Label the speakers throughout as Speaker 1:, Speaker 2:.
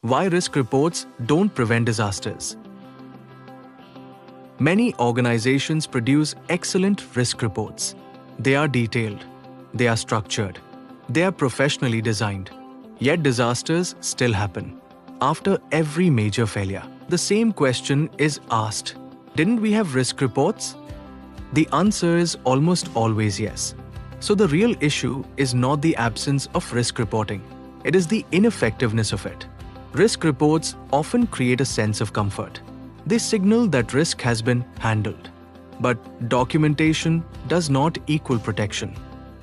Speaker 1: Why risk reports don't prevent disasters. Many organizations produce excellent risk reports. They are detailed, they are structured, they are professionally designed. Yet disasters still happen. After every major failure, the same question is asked: didn't we have risk reports? The answer is almost always yes. So the real issue is not the absence of risk reporting, it is the ineffectiveness of it. Risk reports often create a sense of comfort. They signal that risk has been handled. But documentation does not equal protection.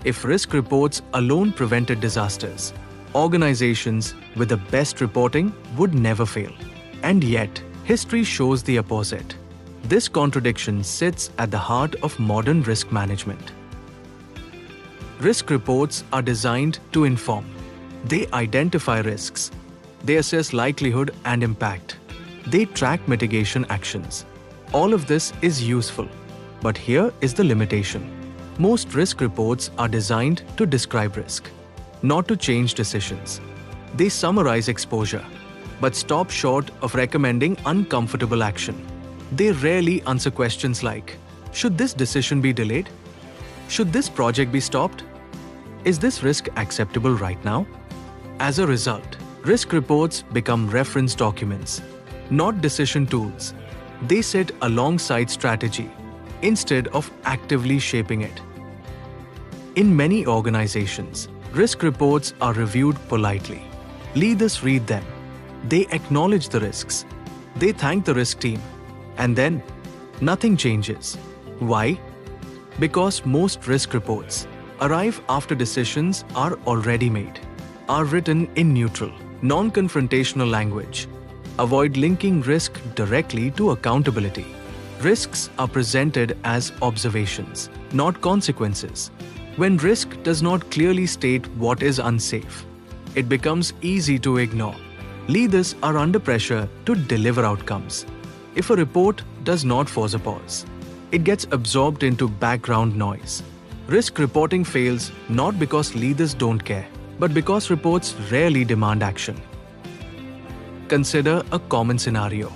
Speaker 1: If risk reports alone prevented disasters, organizations with the best reporting would never fail. And yet, history shows the opposite. This contradiction sits at the heart of modern risk management. Risk reports are designed to inform. They identify risks. They assess likelihood and impact. They track mitigation actions. All of this is useful. But here is the limitation. Most risk reports are designed to describe risk, not to change decisions. They summarize exposure, but stop short of recommending uncomfortable action. They rarely answer questions like, should this decision be delayed? Should this project be stopped? Is this risk acceptable right now? As a result, risk reports become reference documents, not decision tools. They sit alongside strategy instead of actively shaping it. In many organizations, risk reports are reviewed politely. Leaders read them. They acknowledge the risks. They thank the risk team. And then, nothing changes. Why? Because most risk reports arrive after decisions are already made, are written in neutral, non-confrontational language, avoid linking risk directly to accountability. Risks are presented as observations, not consequences. When risk does not clearly state what is unsafe, it becomes easy to ignore. Leaders are under pressure to deliver outcomes. If a report does not force a pause, it gets absorbed into background noise. Risk reporting fails not because leaders don't care, but because reports rarely demand action. Consider a common scenario.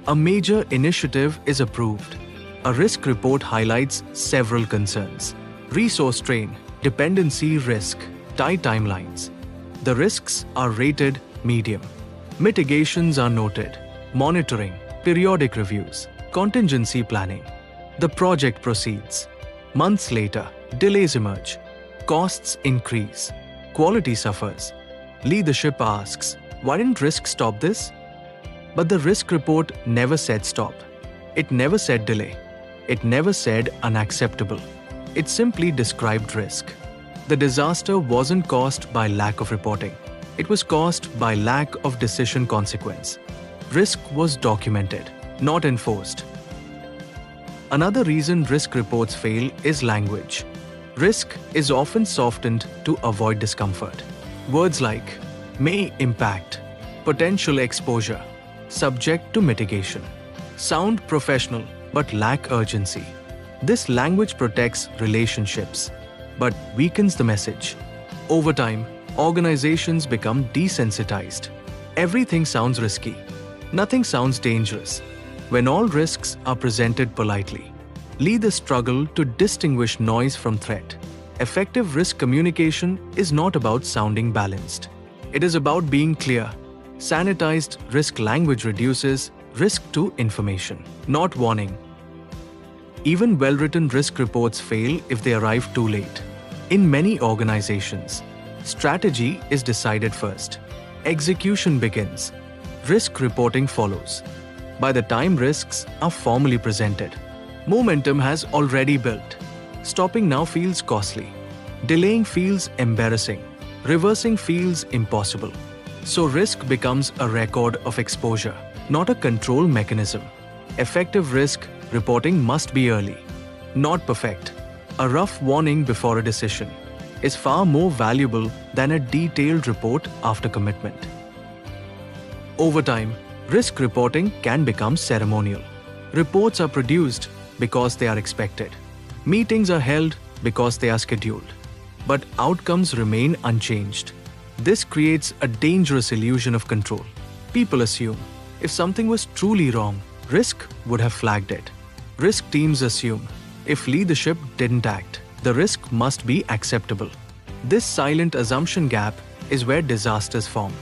Speaker 1: A major initiative is approved. A risk report highlights several concerns: resource strain, dependency risk, tight timelines. The risks are rated medium. Mitigations are noted. Monitoring, periodic reviews, contingency planning. The project proceeds. Months later, delays emerge. Costs increase. Quality suffers. Leadership asks, why didn't risk stop this? But the risk report never said stop. It never said delay. It never said unacceptable. It simply described risk. The disaster wasn't caused by lack of reporting. It was caused by lack of decision consequence. Risk was documented, not enforced. Another reason risk reports fail is language. Risk is often softened to avoid discomfort. Words like may impact, potential exposure, subject to mitigation sound professional but lack urgency. This language protects relationships but weakens the message. Over time, organizations become desensitized. Everything sounds risky. Nothing sounds dangerous. When all risks are presented politely, leaders struggle to distinguish noise from threat. Effective risk communication is not about sounding balanced. It is about being clear. Sanitized risk language reduces risk to information, not warning. Even well-written risk reports fail if they arrive too late. In many organizations, strategy is decided first. Execution begins. Risk reporting follows. By the time risks are formally presented, momentum has already built. Stopping now feels costly. Delaying feels embarrassing. Reversing feels impossible. So risk becomes a record of exposure, not a control mechanism. Effective risk reporting must be early, not perfect. A rough warning before a decision is far more valuable than a detailed report after commitment. Over time, risk reporting can become ceremonial. Reports are produced because they are expected. Meetings are held because they are scheduled. But outcomes remain unchanged. This creates a dangerous illusion of control. People assume if something was truly wrong, risk would have flagged it. Risk teams assume if leadership didn't act, the risk must be acceptable. This silent assumption gap is where disasters form.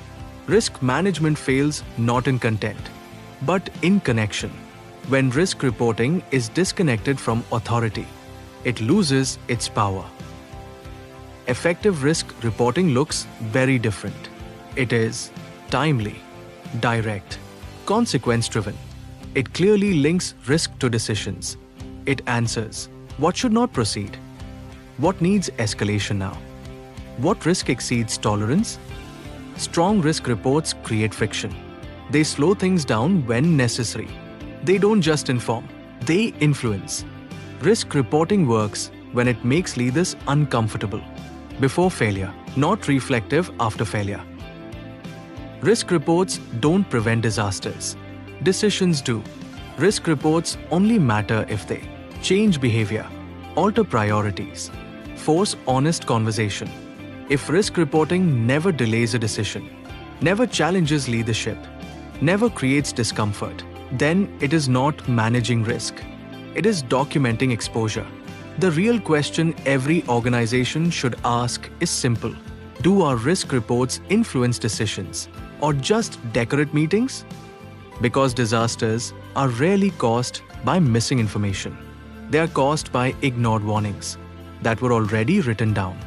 Speaker 1: Risk management fails not in content, but in connection. When risk reporting is disconnected from authority, it loses its power. Effective risk reporting looks very different. It is timely, direct, consequence-driven. It clearly links risk to decisions. It answers what should not proceed, what needs escalation now, what risk exceeds tolerance. Strong risk reports create friction. They slow things down when necessary. They don't just inform, they influence. Risk reporting works when it makes leaders uncomfortable before failure, not reflective after failure. Risk reports don't prevent disasters. Decisions do. Risk reports only matter if they change behavior, alter priorities, force honest conversation. If risk reporting never delays a decision, never challenges leadership, never creates discomfort, then it is not managing risk. It is documenting exposure. The real question every organization should ask is simple. Do our risk reports influence decisions or just decorate meetings? Because disasters are rarely caused by missing information. They are caused by ignored warnings that were already written down.